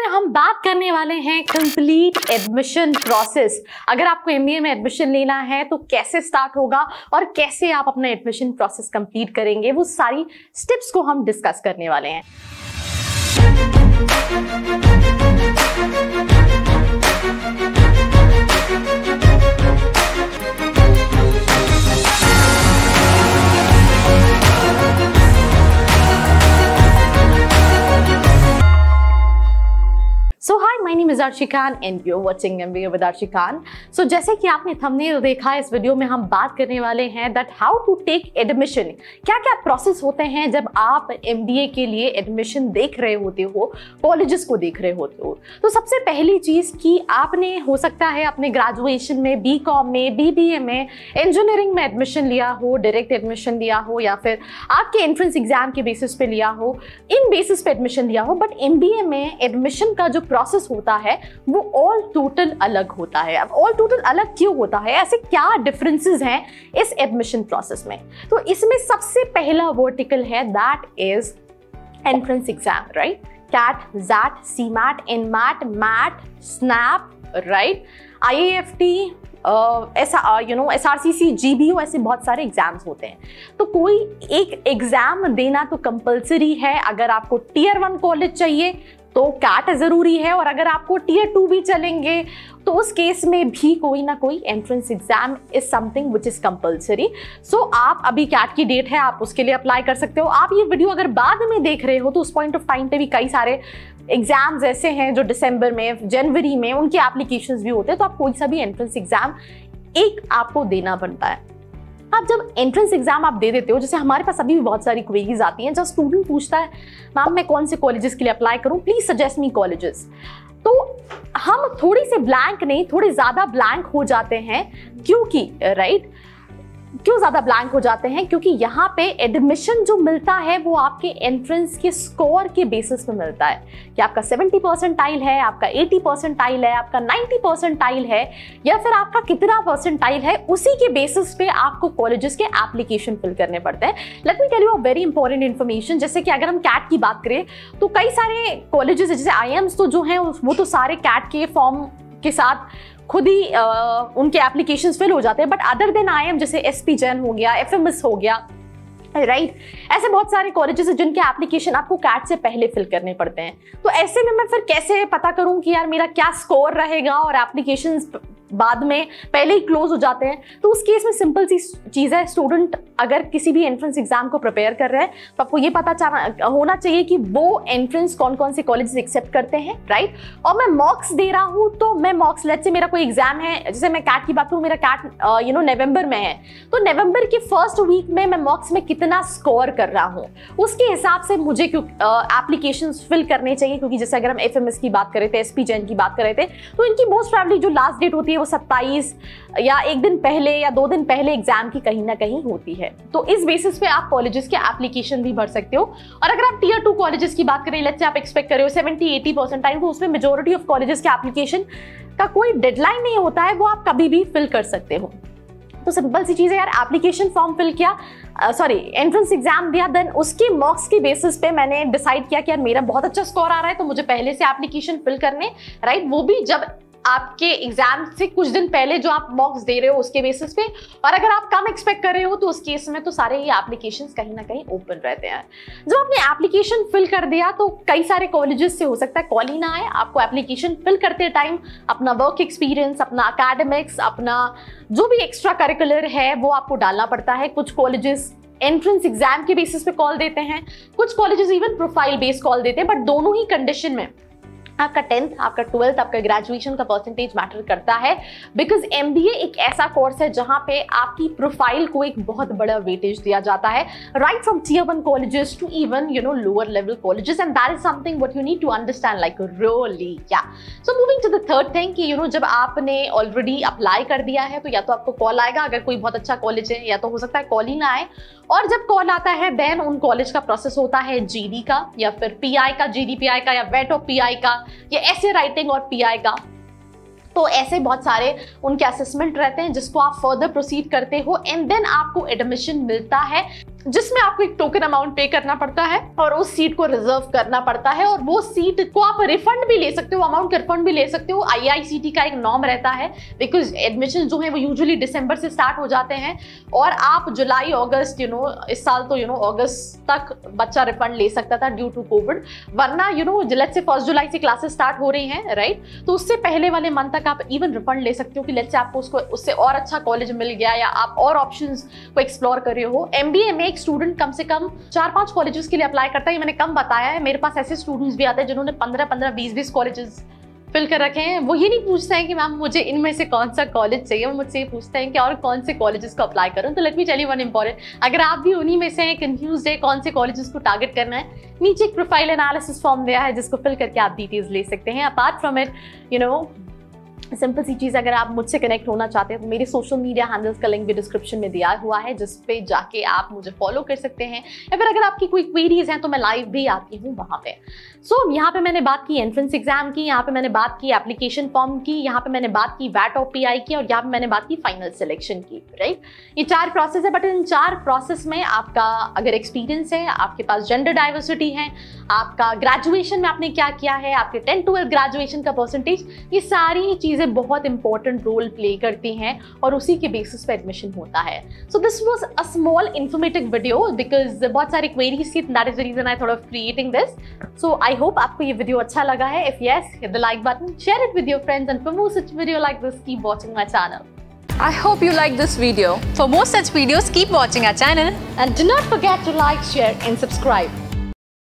में हम बात करने वाले हैं कंप्लीट एडमिशन प्रोसेस। अगर आपको एमबीए में एडमिशन लेना है तो कैसे स्टार्ट होगा और कैसे आप अपना एडमिशन प्रोसेस कंप्लीट करेंगे, वो सारी स्टेप्स को हम डिस्कस करने वाले हैं। So hi, my name is Arshi Khan and you're watching MBA with Arshi Khan. So जैसे कि आपने थंबनेल देखा, इस वीडियो में हम बात करने वाले हैं that how to take admission। क्या क्या प्रोसेस होते हैं जब आप MBA के लिए एडमिशन देख रहे होते हो, कॉलेजेस को देख रहे होते हो। तो सबसे पहली चीज़ कि आपने हो सकता है अपने ग्रेजुएशन में, BCom में, BBA में, इंजीनियरिंग में एडमिशन लिया हो, डायरेक्ट एडमिशन लिया हो, या फिर आपके एंट्रेंस एग्जाम के बेसिस पे लिया हो, इन बेसिस पे एडमिशन लिया हो। बट MBA में एडमिशन का जो प्रोसेस होता है वो ऑल टोटल अलग होता है। अब ऑल टोटल अलग क्यों होता है, ऐसे क्या डिफरेंसेस हैं इस एडमिशन प्रोसेस में? तो इसमें सबसे पहला वर्टिकल है that is entrance exam, right? CAT, XAT, CMAT, NMAT, MAT, SNAP, right? IAFT, SRCC, GBO, ऐसे बहुत सारे एग्जाम्स होते हैं। तो कोई एक एग्जाम देना तो कंपलसरी है। अगर आपको Tier 1 कॉलेज चाहिए तो कैट ज़रूरी है, और अगर आपको Tier 2 भी चलेंगे तो उस केस में भी कोई ना कोई entrance exam is something which is compulsory. So आप अभी कैट की डेट है, आप उसके लिए अप्लाई कर सकते हो। आप ये वीडियो अगर बाद में देख रहे हो तो उस पॉइंट ऑफ टाइम पे भी कई सारे एग्जाम्स ऐसे हैं जो दिसंबर में, जनवरी में उनके एप्लीकेशंस भी होते हैं। तो आप कोई सा भी एंट्रेंस एग्जाम एक आपको देना बनता है। आप जब एंट्रेंस एग्जाम आप दे देते हो, जैसे हमारे पास अभी भी बहुत सारी क्वेरीज आती हैं जब स्टूडेंट पूछता है मैम मैं कौन से कॉलेजेस के लिए अप्लाई करूं, प्लीज सजेस्ट मी कॉलेजेस। तो हम थोड़ी से ब्लैंक नहीं, थोड़े ज्यादा ब्लैंक हो जाते हैं। क्योंकि राइट, क्यों ज्यादा ब्लैंक हो जाते हैं? क्योंकि यहाँ पे एडमिशन जो मिलता है वो आपके एंट्रेंस के स्कोर के बेसिस पे मिलता है कि आपका 70 परसेंटाइल है, आपका 80 परसेंटाइल है, आपका 90 परसेंटाइल है, या फिर आपका कितना परसेंटाइल है। उसी के बेसिस पे आपको कॉलेजेस के एप्लीकेशन फिल करने पड़ते हैं। Let me tell you a very important information. जैसे कि अगर हम कैट की बात करें तो कई सारे कॉलेजेस जैसे IIMs तो जो हैं वो तो सारे कैट के फॉर्म के साथ खुद ही उनके एप्लीकेशंस फिल हो जाते हैं। बट अदर देन IIM जैसे SP जैन हो गया, FMS हो गया, राइट, ऐसे बहुत सारे कॉलेजेस हैं जिनके एप्लीकेशन आपको कैट से पहले फिल करने पड़ते हैं। तो ऐसे में मैं फिर कैसे पता करूं कि यार मेरा क्या स्कोर रहेगा, और एप्लीकेशंस बाद में पहले ही क्लोज हो जाते हैं। तो उस केस में सिंपल सी चीज़ है, स्टूडेंट अगर किसी भी एंट्रेंस एग्जाम को प्रिपेयर कर रहे हैं तो आपको ये पता होना चाहिए कि वो एंट्रेंस कौन कौन से कॉलेजेस एक्सेप्ट करते हैं, राइट? और मैं मॉक्स दे रहा हूँ तो मैं मॉक्स, लेट्स से मेरा कोई एग्जाम है, जैसे मैं कैट की बात करूँ, मेरा कैट नवंबर में है, तो नवंबर के फर्स्ट वीक में मैं मॉक्स में कितना स्कोर कर रहा हूँ उसके हिसाब से मुझे एप्लीकेशन फिल करने चाहिए। क्योंकि जैसे अगर हम FMS की बात करें थे, SP जैन की बात कर रहे थे, तो इनकी मोस्ट प्रोबेबली जो लास्ट डेट होती है वो 27 या एक दिन पहले या 2 दिन पहले एग्जाम की कहीं ना कहीं होती है। तो इस बेसिस पे आप कॉलेजेस के एप्लीकेशन भी भर सकते हो। और अगर आप Tier 2 कॉलेजेस की बात करें, लेट्स से आप एक्सपेक्ट कर रहे हो 70-80 परसेंटाइल, तो उसमें मेजॉरिटी ऑफ कॉलेजेस के एप्लीकेशन का कोई डेडलाइन नहीं होता है, वो आप कभी भी फिल कर सकते हो। तो सिंपल सी चीज़ है यार, एप्लीकेशन फॉर्म फिल किया, एंट्रेंस एग्जाम दिया, देन उसके मार्क्स की बेसिस पे मैंने डिसाइड किया कि यार मेरा बहुत अच्छा स्कोर आ रहा है तो मुझे पहले से एप्लीकेशन फिल करने, राइट? वो भी जब आपके एग्जाम से कुछ दिन पहले जो आप मॉक्स दे रहे हो उसके बेसिस पे। और अगर आप कम एक्सपेक्ट कर रहे हो तो उस केस में तो सारे ही एप्लीकेशंस कहीं ना कहीं ओपन रहते हैं। जब आपने एप्लीकेशन फिल कर दिया तो कई सारे कॉलेजेस से हो सकता है कॉल ही ना आए। आपको एप्लीकेशन फिल करते टाइम अपना वर्क एक्सपीरियंस, अपना एकेडमिक्स, अपना जो भी एक्स्ट्रा करिकुलर है वो आपको डालना पड़ता है। कुछ कॉलेजेस एंट्रेंस एग्जाम के बेसिस पे कॉल देते हैं, कुछ colleges even profile based call देते हैं। बट दोनों ही कंडीशन में आपका 10th, आपका 12th, आपका ग्रेजुएशन का परसेंटेज मैटर करता है। बिकॉज MBA एक ऐसा कोर्स है जहां पे आपकी प्रोफाइल को एक बहुत बड़ा वेटेज दिया जाता है, right from Tier 1 colleges to even lower level colleges, and that is something what you need to understand like really. या so moving to the third thing कि जब आपने ऑलरेडी अप्लाई कर दिया है तो या तो आपको कॉल आएगा, अगर कोई बहुत अच्छा कॉलेज है, या तो हो सकता है कॉल ही ना आए। और जब कॉल आता है देन उन कॉलेज का प्रोसेस होता है GD का, या फिर PI का, GDPI का, या वेट ऑफ PI का, या ऐसे राइटिंग और PI का। तो ऐसे बहुत सारे उनके असेसमेंट रहते हैं जिसको आप फर्दर प्रोसीड करते हो, एंड देन आपको एडमिशन मिलता है। जिसमें आपको एक टोकन अमाउंट पे करना पड़ता है और उस सीट को रिजर्व करना पड़ता है, और वो सीट को आप रिफंड भी ले सकते हो, अमाउंट का रिफंड भी ले सकते हो। IICT का एक नॉर्म रहता है, बिकॉज एडमिशन जो है वो यूजुअली दिसंबर से स्टार्ट हो जाते हैं, और आप जुलाई अगस्त इस साल तो अगस्त तक बच्चा रिफंड ले सकता था ड्यू टू कोविड, वरना लेट्स से 1 जुलाई से क्लासेस स्टार्ट हो रही हैं, राइट, तो उससे पहले वाले मंथ तक आप इवन रिफंड ले सकते हो कि लेट्स से आपको उससे और अच्छा कॉलेज मिल गया या आप और ऑप्शंस को एक्सप्लोर कर रहे हो। MBA में एक स्टूडेंट कम से कम 4-5 कॉलेजेस के लिए अप्लाई करता है, मैंने कम बताया है। मेरे पास ऐसे स्टूडेंट्स भी आते हैं जिन्होंने 15-15, 20-20 कॉलेजेस फिल कर रखे हैं। वो ये नहीं पूछते हैं कि मैम मुझे इनमें से कौन सा कॉलेज चाहिए, वो मुझसे ये पूछते हैं कि और कौन से कॉलेजेस को अप्लाई करूं। तो let me tell you one important, अगर आप भी उन्हीं में से हैं, कंफ्यूज है कौन से कॉलेजेस को टारगेट करना है, नीचे एक प्रोफाइल एनालिसिस फॉर्म दिया है जिसको फिल करके आप डिटेल्स ले सकते हैं। अपार्ट फ्रॉम इट सिंपल सी चीज़, अगर आप मुझसे कनेक्ट होना चाहते हैं तो मेरे सोशल मीडिया हैंडल्स का लिंक भी डिस्क्रिप्शन में दिया हुआ है, जिस पे जाके आप मुझे फॉलो कर सकते हैं, या फिर अगर आपकी कोई क्वेरीज हैं तो मैं लाइव भी आती हूँ वहाँ पे। सो यहाँ पे मैंने बात की एंट्रेंस एग्जाम की, यहाँ पे मैंने बात की एप्लीकेशन फॉर्म की, यहाँ पे मैंने बात की वैट और PI की, और यहाँ पे मैंने बात की फाइनल सिलेक्शन की, राइट। ये 4 प्रोसेस है, बट इन 4 प्रोसेस में आपका अगर एक्सपीरियंस है, आपके पास जेंडर डाइवर्सिटी है, आपका ग्रेजुएशन में आपने क्या किया है, आपके 10-12 ग्रेजुएशन का परसेंटेज, ये सारी चीज़ें बहुत इंपॉर्टेंट रोल प्ले करती हैं और उसी के बेसिस पे एडमिशन होता है। So this was a small informative video because बहुत सारी क्वेरीज थी, that is the reason I thought of creating this. So I hope आपको ये वीडियो अच्छा लगा है। If yes, hit the like button, share it with your friends, and for more such video like this keep watching my channel. I hope you like this video. For more such videos, keep watching our channel. And do not forget to like, share and subscribe.